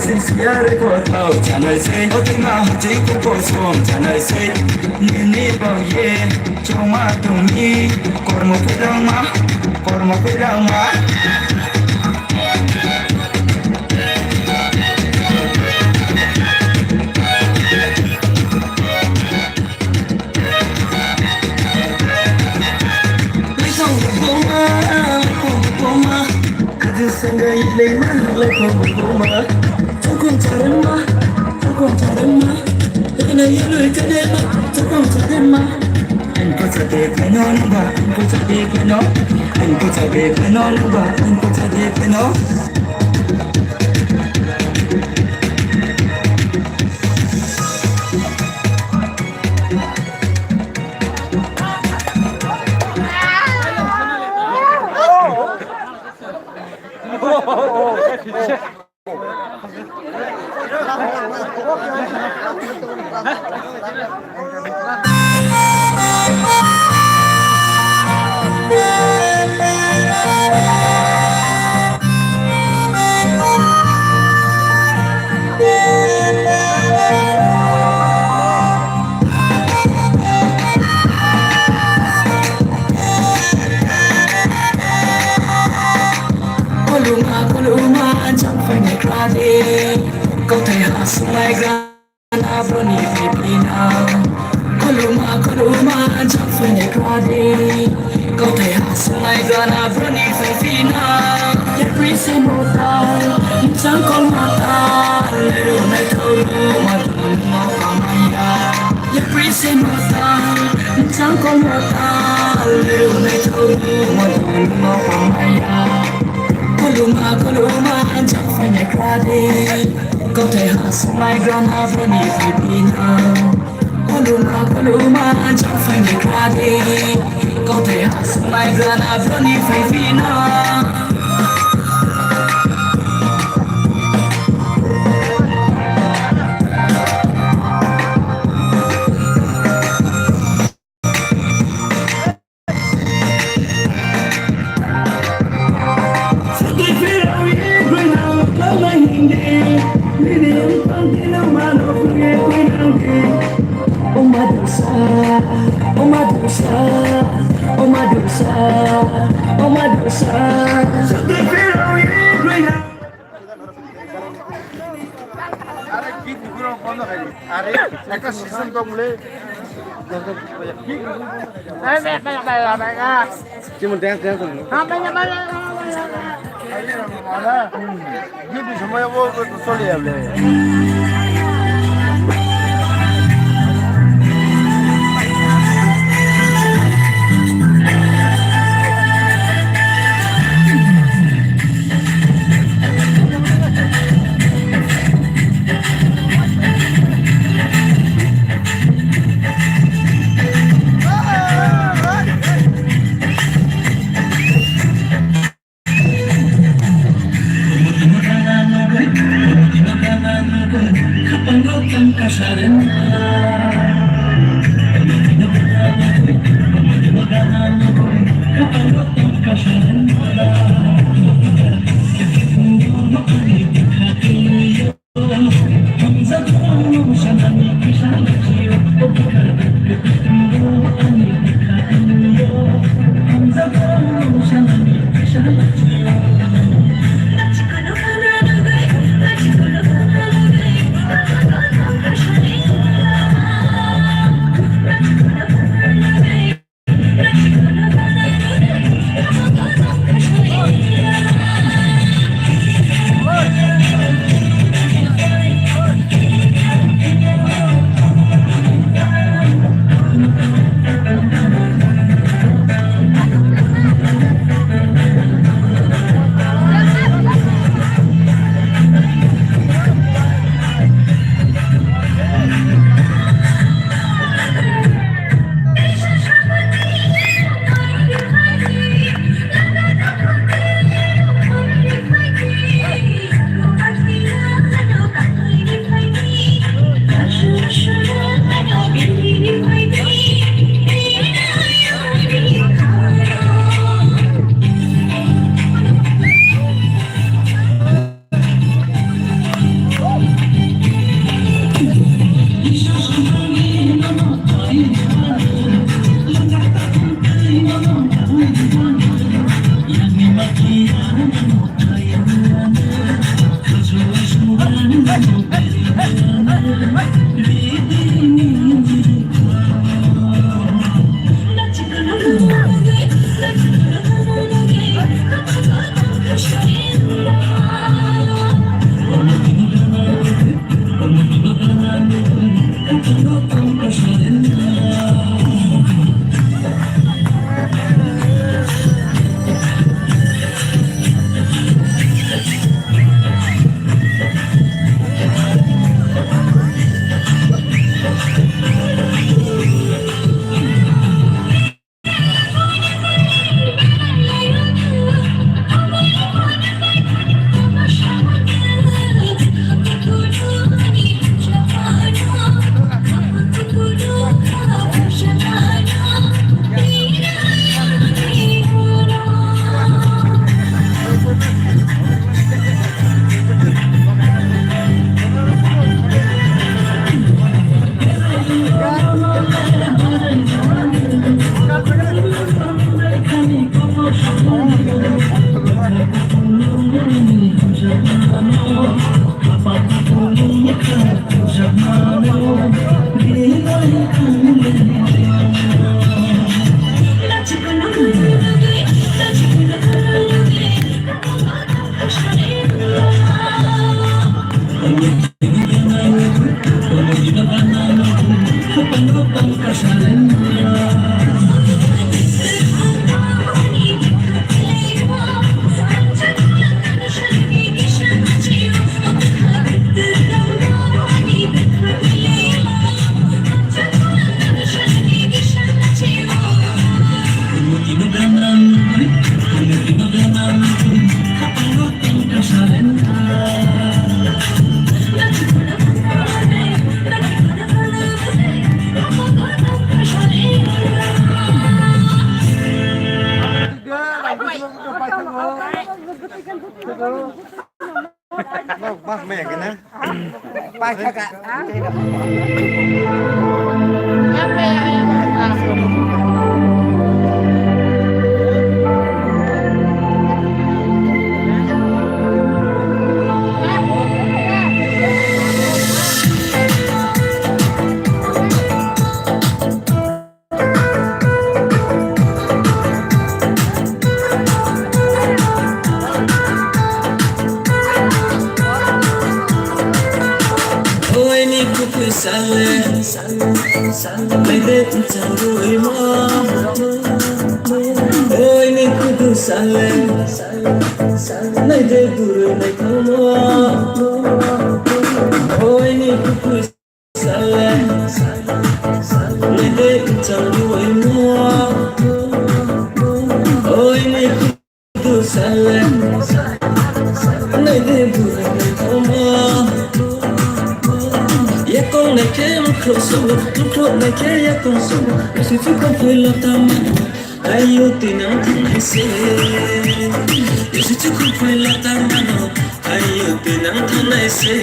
Sincere ko tao chanai sei o tinga haji ko som chanai sei ni ba ye choma tumi kormo pedang ma Sengai leman lekoma Tukum tarema Ena yelu kadema Tukum tarema Anko tade kano nuba Anko tade kano Anko tade kano nuba Anko tade kano Kau tanya sungai gan abro ni pipina Koluma ajak fene kradi Kau tanya sungai gan abro ni pipina Ya prisi mota Insan kol mata Leru na tolu Matun mo kamaya Ya prisi mota Insan kol mata Leru na tolu Matun mo kamaya Koluma ajak fene kradi Kau tanya sungai gan abro ni pipina Koluma ajak fene kradi Kau tanya sungai gan abro ni pipina Cuma dance tuh. Gitu semuanya वो सोली है Mas mẹ cái nè. Ba chắc cả. Ôi ni kuku sale, mai de tu chandu imo. Ôi ni kuku sale, mai de guru mai komo. Ôi ni kuku sale, mai de tu chandu imo. Ôi ni kuku sale, mai de guru mai komo. Ya con này kia lúc này kia ya con sâu, ya si tu con phải lo ta mano, ai yêu tin anh thằng này sẽ, ya si tu con phải lo ta mano, ai yêu tin anh thằng này sẽ,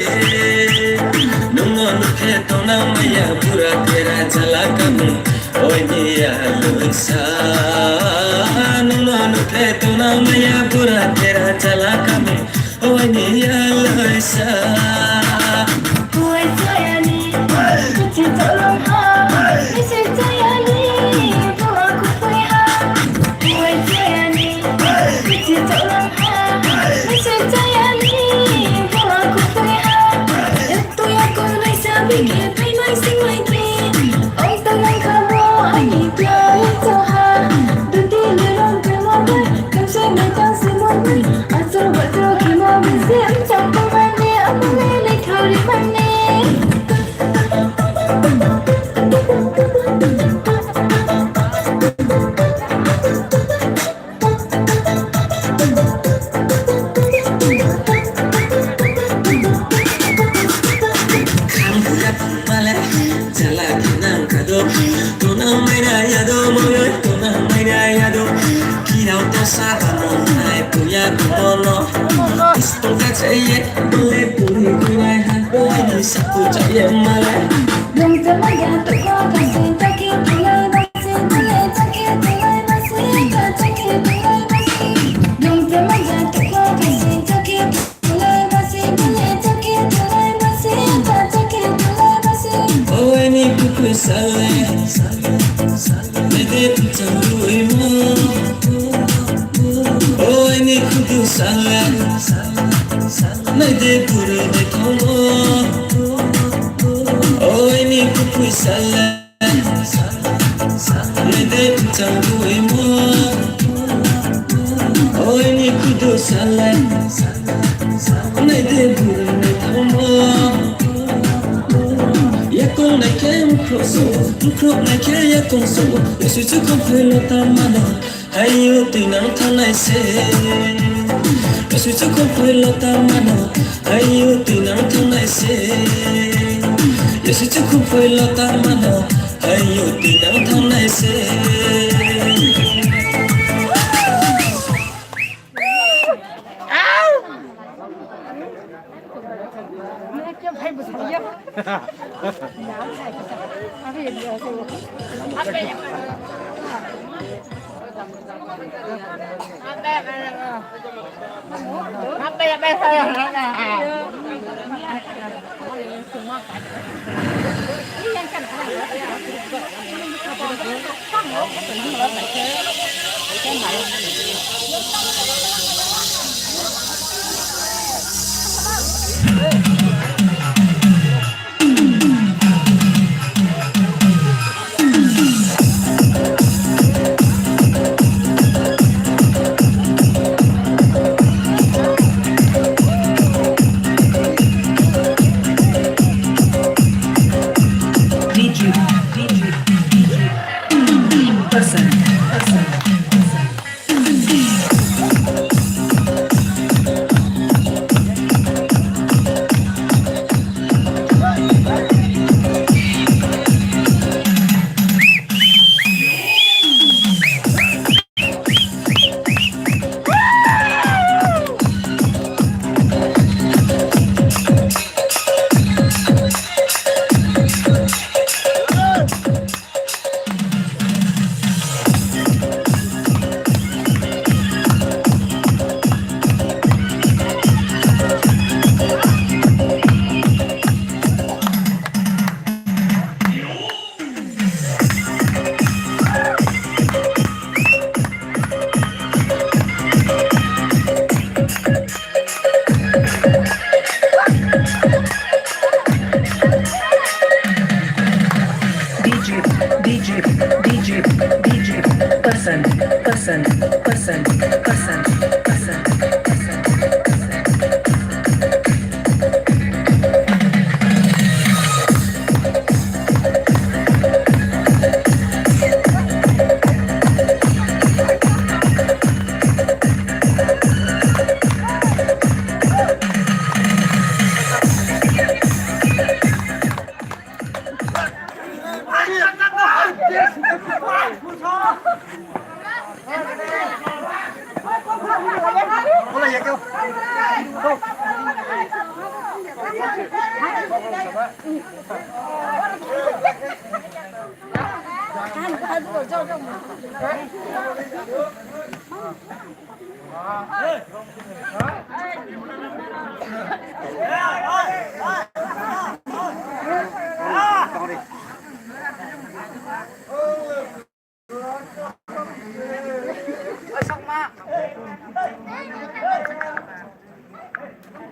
nung ngon kia tao na maya pura tera chala kamu, oi ni ya lo sa, nung ngon kia tao na maya pura tera chala kamu, oi ni ya lo sa. Chị thở lòng ha, đi xin tay anh đi, vô aku phải ha. Ôi tay anh đi, chị thở lòng ha, đi xin tay anh đi, vô aku phải ha. Itu yang kau nak sabik, tapi nak sing lagi. Oi tangan kamu, ani tiada itu ha. Dudi lerong kemana, kau senang tak semua ni. Asal betul kemana, mesti macam mana, apa lelai kau di mana. Nung talaga to ko kasi takit tulay basi tulay takit tulay basi takit tulay basi. Nung talaga to ko kasi takit tulay basi tulay takit tulay basi takit tulay basi. Ôi ni kuku sale, mai de tu chandu imo. Ôi ni kuku sale, mai de guru mai komo. Ôi ni kuku sale, mai de tu chandu imo. Ôi ni kuku sale, mai de guru mai komo. Ya con này kia lúc này kia ya con sâu, ya suy chứ không phải lo ta mano, ai yêu tình nắng tháng này sẽ. Ya suy chứ không phải lo ta mano, ai yêu tình nắng tháng này sẽ. Ya suy chứ không phải lo ta mano, ai yêu tình nắng tháng này sẽ.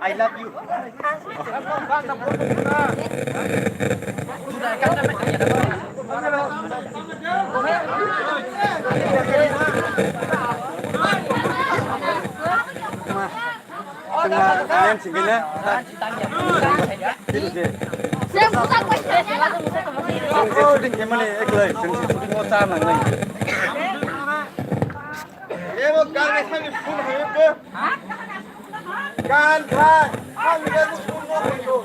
I love you. Kalian segini, Saya bukan question. shooting gimana ya, ekle, shooting mau sama nih. Ini mau kalian sambil pun hidup. Kan, kami ada semua hidup.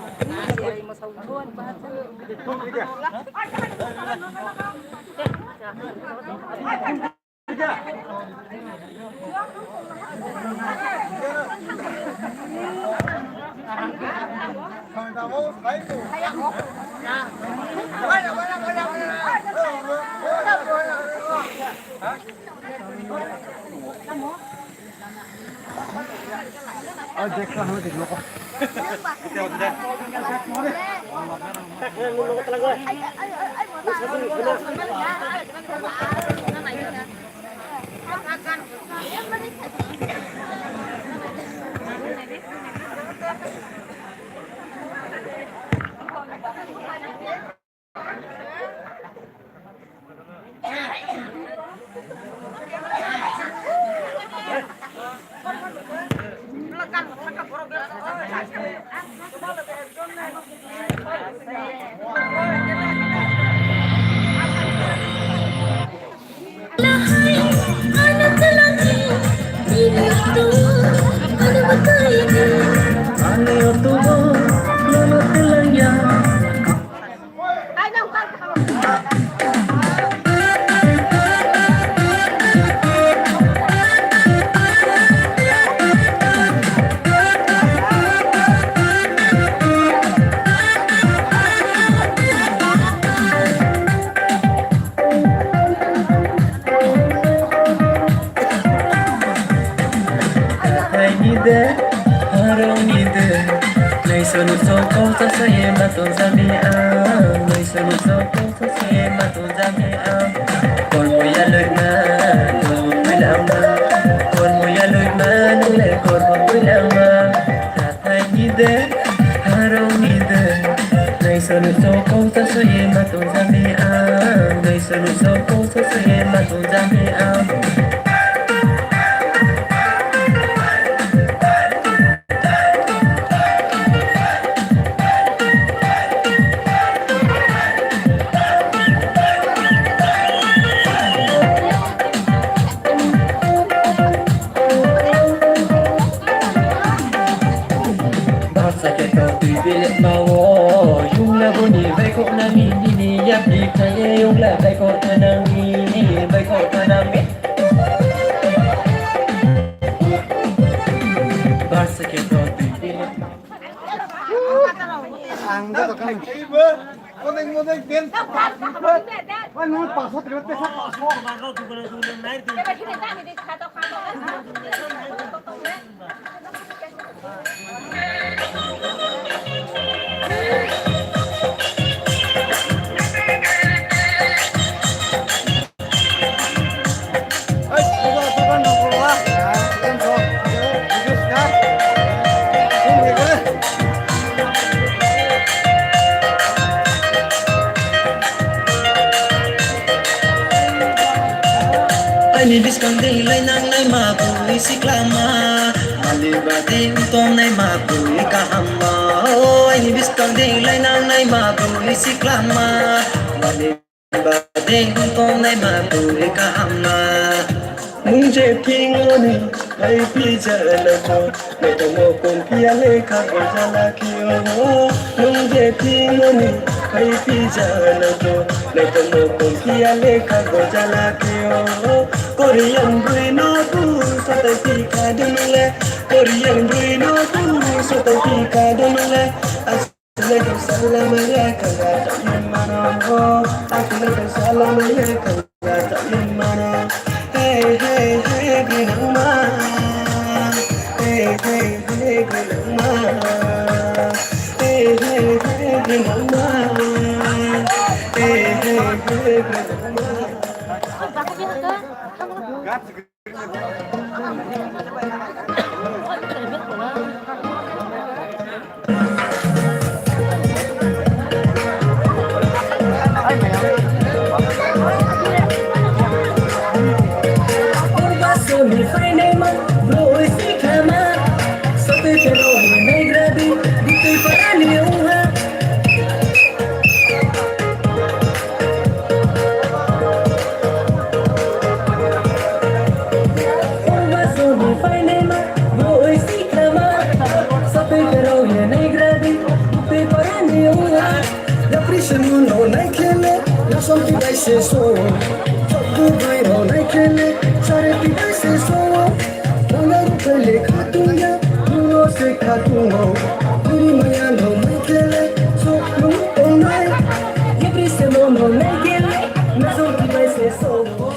Oh, deklah mau di loko. Ni biskanding lay nang nay mabui siklama Alibading tom nay mabui kahama Ni biskanding lay nang nay mabui siklama Alibading tom nay mabui kahama मुझे ठिंगोनी भाई पिजानको मैं तो मोकों पियाले का गोजाला कियो मुझे ठिंगोनी भाई पिजानको मैं तो मोकों पियाले का गोजाला कियो Korean बुino tu sote pika dunule korean buino tu sote pika dunule asle salam ya kanga tamana ho asle salam ya kanga tamana hey hey hey ginama hey hey hey ginama hey hey hey ginama hey hey hey ginama me find man, bro, esse cama. Só te pelo nem grabi, botei para nenhuma. Só me find man, bro, esse cama. Só te pelo nem grabi, botei para nenhuma. Da prisa não nem quele, não só te vai ser só. Todo bairro nem quele. सारे पिता से सोओ रंगा रुपले खातूंगा नुनो से खातूंगा पूरी माया no मैं केले सो नु ओनाई ये प्रिसे नो नो मैं केले मैं सो पिता से सोओ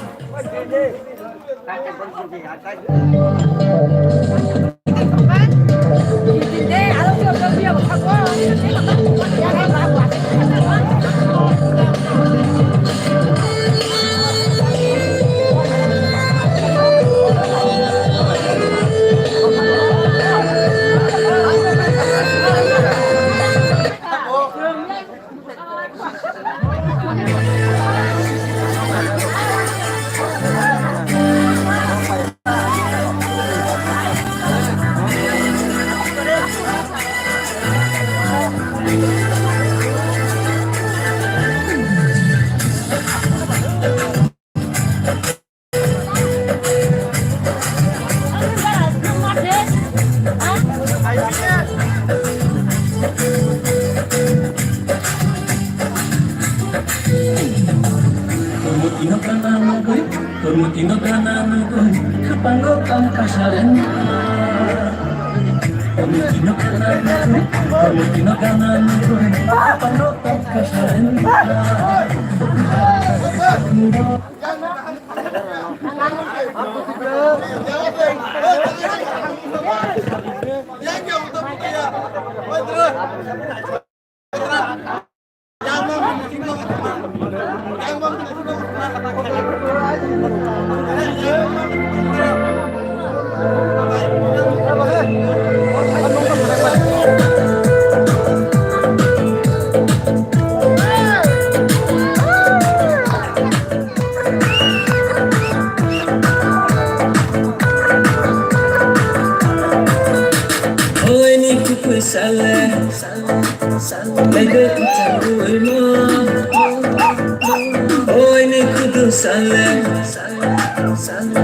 Permutino kanana koy kapango kang kasaran Permutino kanana koy kapango kang kasaran Sale, lege kucaru emo. Oh ini kudu sale,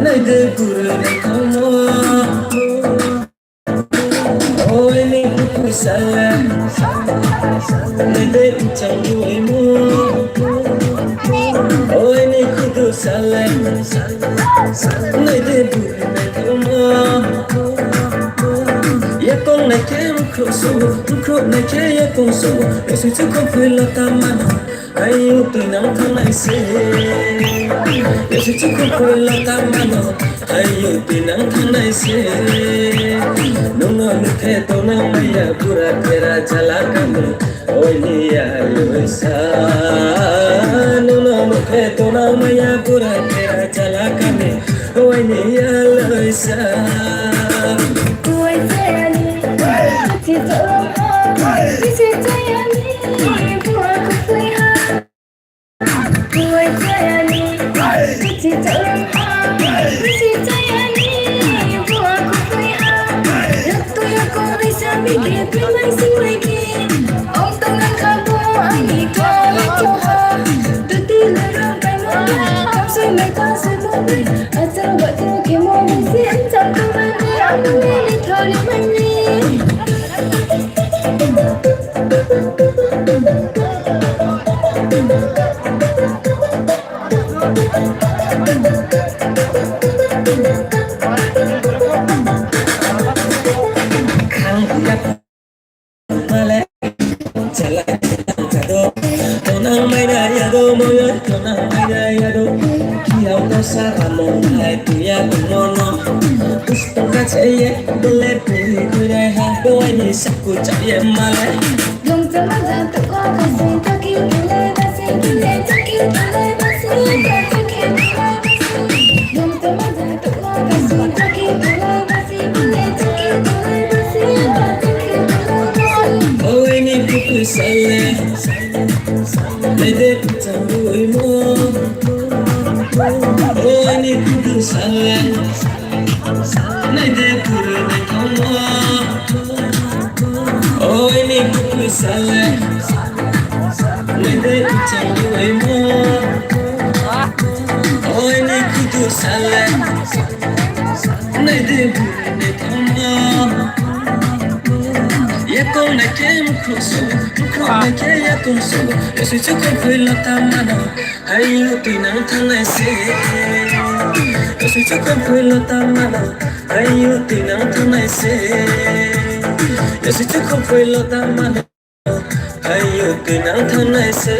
lege guru nekomo. Oh ini kudu sale, lege kucaru emo. Oh ini kudu sale, lege guru nekomo. Ya con này chế rút này chế ya con số để sự chứ không phải là tam man ai yêu từ nắng tháng này sẽ để sự chứ không phải là tam man ai yêu từ nắng tháng này sẽ nung nung thế tôi nang maya pura tera chala kamu oi ni ya yosa nung nung thế tôi nang maya pura tera chala kamu oi ni ya yosa Chị tolong bisa sayani buat aku lihat buat sayani chị tolong bisa sayani buat aku lihat waktu aku bisa bikin pilih sing lagi om tangan kamu ani kalau Tuhan tuti lerang kamu kamu semai kasih bumi asal buat Saku cahaya malam. Dum sama jatuh kau kasih taki mulai basi kita taki mulai basi taki mulai basi. Dum sama jatuh kau kasih taki mulai basi kita taki mulai basi taki mulai basi. Oh ini buku salah, lede tambuh mo. Oh ini buku salah, lede pura kamu. Oh ini buku salah, lede tambuh mo. Oh ini buku salah, lede pura kamu. Ya kau nak kem kroso, kau nak ya kroso. Esok cukup belok tamana, ayo tinang tangan se. Esok cukup belok tamana, ayo tinang tangan se. Esok cukup belok tamana, ayo tinang tangan se.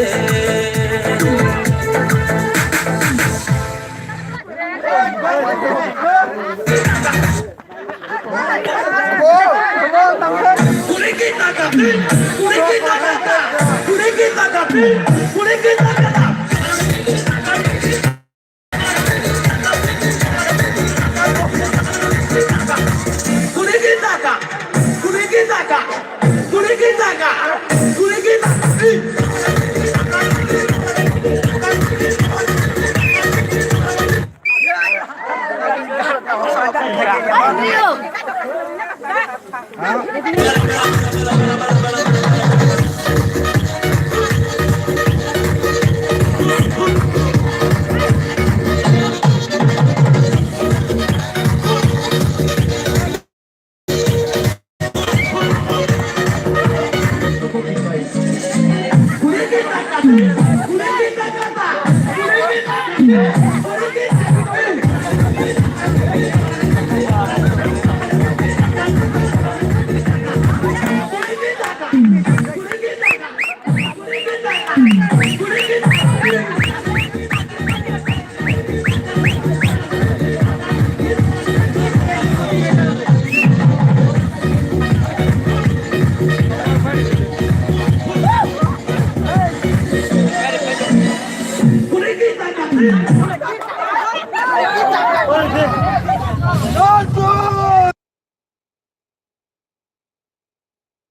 Yeah.